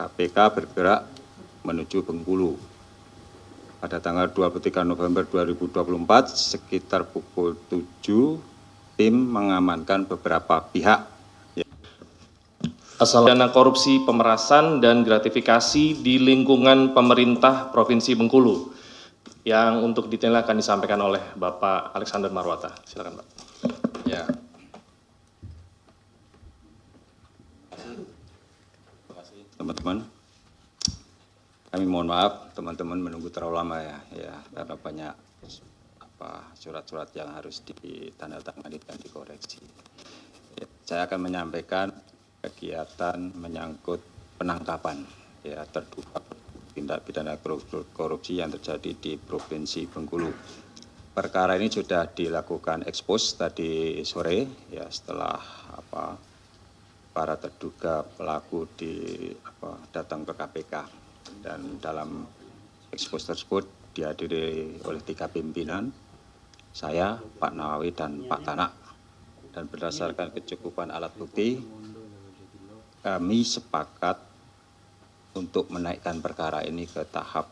KPK bergerak menuju Bengkulu. Pada tanggal 23 November 2024 sekitar pukul 7, tim mengamankan beberapa pihak. Dana korupsi, pemerasan, dan gratifikasi di lingkungan pemerintah Provinsi Bengkulu yang untuk detailnya akan disampaikan oleh Bapak Alexander Marwata. Silakan, Pak. Ya. Teman-teman, kami mohon maaf teman-teman menunggu terlalu lama ya karena banyak surat-surat yang harus ditandatangani dan dikoreksi. Ya, saya akan menyampaikan kegiatan menyangkut penangkapan ya terduga tindak pidana korupsi yang terjadi di Provinsi Bengkulu. Perkara ini sudah dilakukan ekspos tadi sore ya setelah para terduga pelaku datang ke KPK, dan dalam ekspos tersebut dihadiri oleh 3 pimpinan, saya, Pak Nawawi, dan Pak Tanak. Dan berdasarkan kecukupan alat bukti, kami sepakat untuk menaikkan perkara ini ke tahap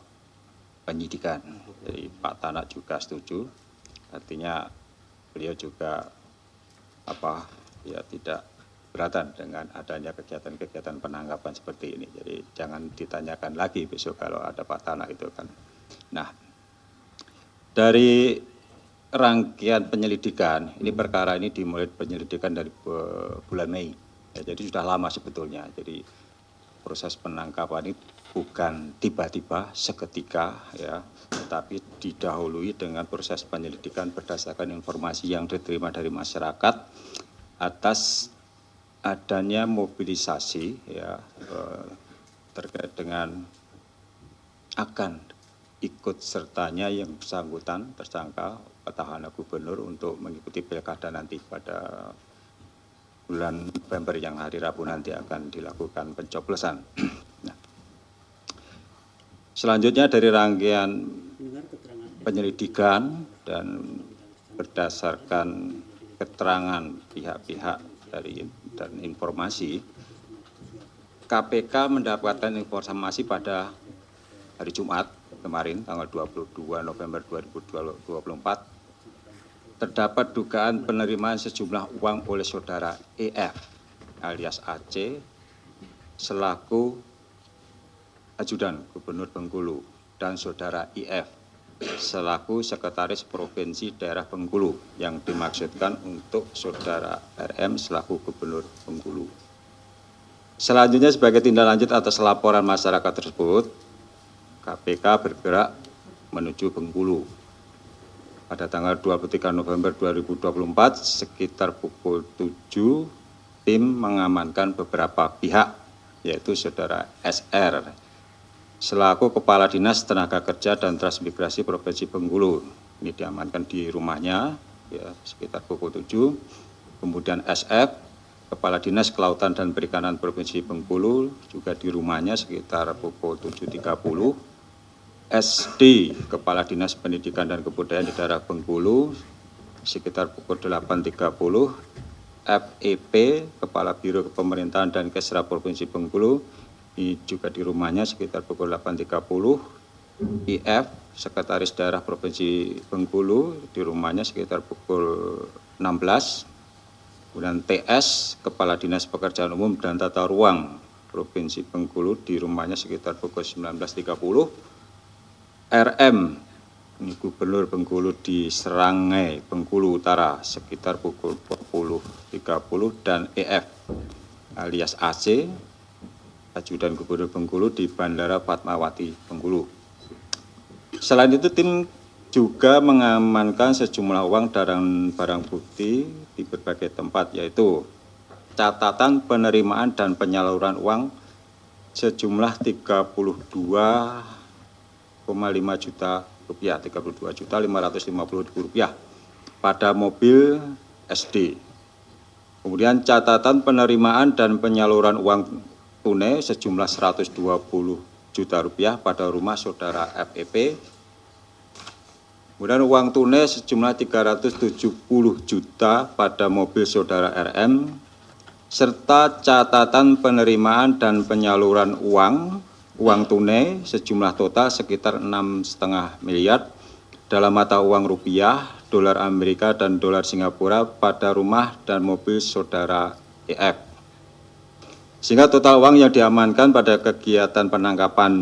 penyidikan. Jadi Pak Tanak juga setuju, artinya beliau juga tidak keberatan dengan adanya kegiatan-kegiatan penangkapan seperti ini. Jadi jangan ditanyakan lagi besok kalau ada Pak Tanak itu kan. Nah, dari rangkaian penyelidikan, ini perkara ini dimulai penyelidikan dari bulan Mei. Ya, jadi sudah lama sebetulnya. Jadi proses penangkapan ini bukan tiba-tiba seketika ya, tetapi didahului dengan proses penyelidikan berdasarkan informasi yang diterima dari masyarakat atas adanya mobilisasi ya terkait dengan akan ikut sertanya yang bersangkutan tersangka petahana gubernur untuk mengikuti pilkada nanti pada bulan November yang hari Rabu nanti akan dilakukan pencoblosan. Nah, selanjutnya dari rangkaian penyelidikan dan berdasarkan keterangan pihak-pihak dan informasi, KPK mendapatkan informasi pada hari Jumat kemarin tanggal 22 November 2024 terdapat dugaan penerimaan sejumlah uang oleh saudara EF alias AC selaku ajudan Gubernur Bengkulu dan saudara IF selaku Sekretaris Provinsi Daerah Bengkulu yang dimaksudkan untuk saudara RM selaku Gubernur Bengkulu. Selanjutnya sebagai tindak lanjut atas laporan masyarakat tersebut, KPK bergerak menuju Bengkulu. Pada tanggal 23 November 2024 sekitar pukul 7, tim mengamankan beberapa pihak yaitu saudara SR selaku Kepala Dinas Tenaga Kerja dan Transmigrasi Provinsi Bengkulu. Ini diamankan di rumahnya ya, sekitar pukul 7. Kemudian SF, Kepala Dinas Kelautan dan Perikanan Provinsi Bengkulu, juga di rumahnya sekitar pukul 7.30. SD, Kepala Dinas Pendidikan dan Kebudayaan di daerah Bengkulu, sekitar pukul 8.30. FEP, Kepala Biro Kepemerintahan dan Kesra Provinsi Bengkulu, ini juga di rumahnya sekitar pukul 8.30. IF, Sekretaris Daerah Provinsi Bengkulu, di rumahnya sekitar pukul 16. Kemudian TS, Kepala Dinas Pekerjaan Umum dan Tata Ruang Provinsi Bengkulu, di rumahnya sekitar pukul 19.30. RM, ini Gubernur Bengkulu di Serangai, Bengkulu Utara, sekitar pukul 20.30. Dan EF, alias AC, ajudan Gubernur Bengkulu di Bandara Fatmawati, Bengkulu. Selain itu, tim juga mengamankan sejumlah uang dan barang bukti di berbagai tempat, yaitu catatan penerimaan dan penyaluran uang sejumlah 32,5 juta rupiah, 32.550.000 rupiah pada mobil SD. Kemudian catatan penerimaan dan penyaluran uang tunai sejumlah 120 juta rupiah pada rumah saudara FEP. Kemudian uang tunai sejumlah 370 juta pada mobil saudara RM. serta catatan penerimaan dan penyaluran uang tunai sejumlah total sekitar 6,5 miliar dalam mata uang rupiah, dolar Amerika, dan dolar Singapura pada rumah dan mobil saudara EF. Sehingga total uang yang diamankan pada kegiatan penangkapan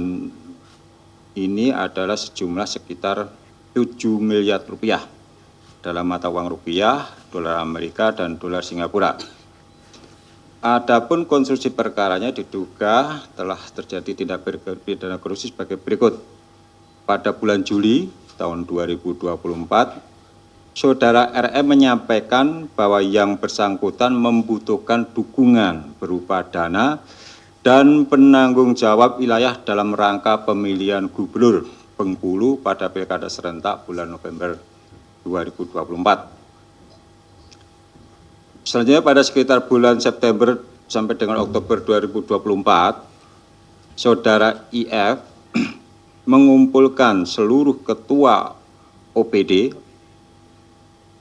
ini adalah sejumlah sekitar 7 miliar rupiah dalam mata uang rupiah, dolar Amerika, dan dolar Singapura. Adapun konstruksi perkaranya diduga telah terjadi tindak pidana korupsi sebagai berikut. Pada bulan Juli tahun 2024, Saudara RM menyampaikan bahwa yang bersangkutan membutuhkan dukungan berupa dana dan penanggung jawab wilayah dalam rangka pemilihan gubernur Bengkulu pada Pilkada serentak bulan November 2024. Selanjutnya pada sekitar bulan September sampai dengan Oktober 2024, Saudara IF mengumpulkan seluruh ketua OPD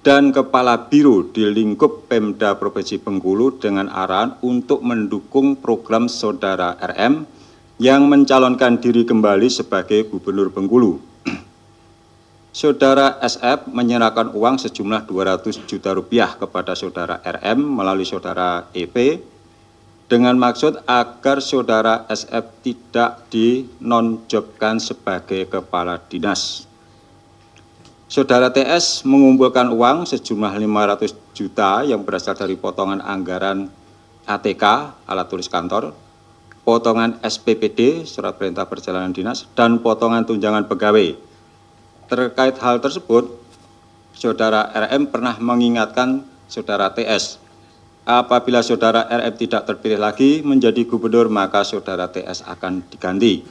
dan kepala biro di lingkup Pemda Provinsi Bengkulu dengan arahan untuk mendukung program Saudara RM yang mencalonkan diri kembali sebagai Gubernur Bengkulu. Saudara SF menyerahkan uang sejumlah 200 juta rupiah kepada Saudara RM melalui Saudara EP dengan maksud agar Saudara SF tidak dinonjobkan sebagai kepala dinas. Saudara TS mengumpulkan uang sejumlah 500 juta yang berasal dari potongan anggaran ATK, alat tulis kantor, potongan SPPD, surat perintah perjalanan dinas, dan potongan tunjangan pegawai. Terkait hal tersebut, Saudara RM pernah mengingatkan Saudara TS, apabila Saudara RM tidak terpilih lagi menjadi gubernur, maka Saudara TS akan diganti.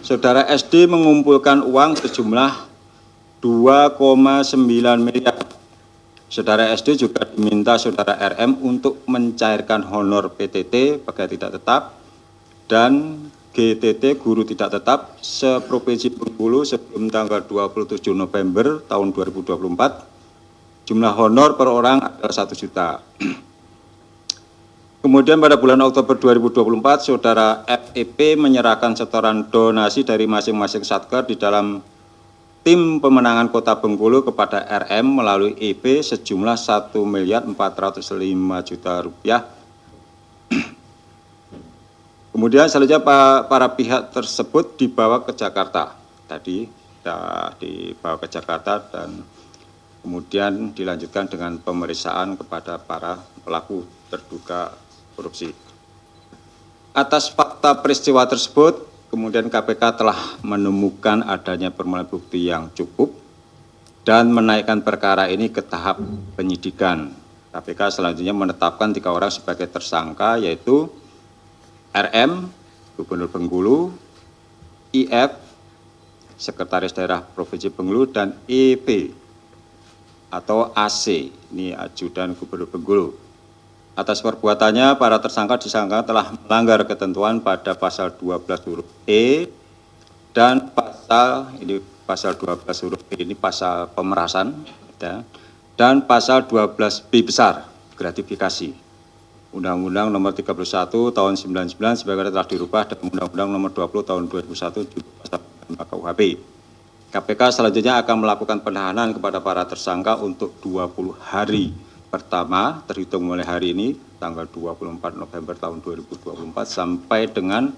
Saudara SD mengumpulkan uang sejumlah 2,9 miliar. Saudara SD juga diminta Saudara RM untuk mencairkan honor PTT pegawai tidak tetap dan GTT guru tidak tetap seprovinsi Bengkulu sebelum tanggal 27 November tahun 2024. Jumlah honor per orang adalah 1 juta. Kemudian pada bulan Oktober 2024, Saudara FEP menyerahkan setoran donasi dari masing-masing satker di dalam tim pemenangan Kota Bengkulu kepada RM melalui EP sejumlah 1.405 juta rupiah. Kemudian selanjutnya para pihak tersebut dibawa ke Jakarta. Tadi sudah dibawa ke Jakarta dan kemudian dilanjutkan dengan pemeriksaan kepada para pelaku terduga korupsi. Atas fakta peristiwa tersebut, kemudian KPK telah menemukan adanya permulaan bukti yang cukup dan menaikkan perkara ini ke tahap penyidikan. KPK selanjutnya menetapkan 3 orang sebagai tersangka, yaitu RM, Gubernur Bengkulu, IF, Sekretaris Daerah Provinsi Bengkulu, dan EP atau AC, ini Ajudan Gubernur Bengkulu. Atas perbuatannya, para tersangka disangka telah melanggar ketentuan pada pasal 12 huruf E dan pasal 12 huruf E ini pasal pemerasan ya, dan pasal 12B besar gratifikasi. Undang-Undang Nomor 31 Tahun 99 sebagaimana telah dirubah dan Undang-Undang Nomor 20 Tahun 2001 pasal KUHP. KPK selanjutnya akan melakukan penahanan kepada para tersangka untuk 20 hari pertama terhitung mulai hari ini tanggal 24 November tahun 2024 sampai dengan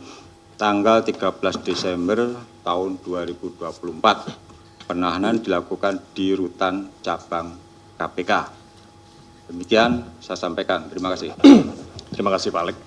tanggal 13 Desember tahun 2024. Penahanan dilakukan di Rutan Cabang KPK. Demikian saya sampaikan. Terima kasih. Terima kasih Pak Alek.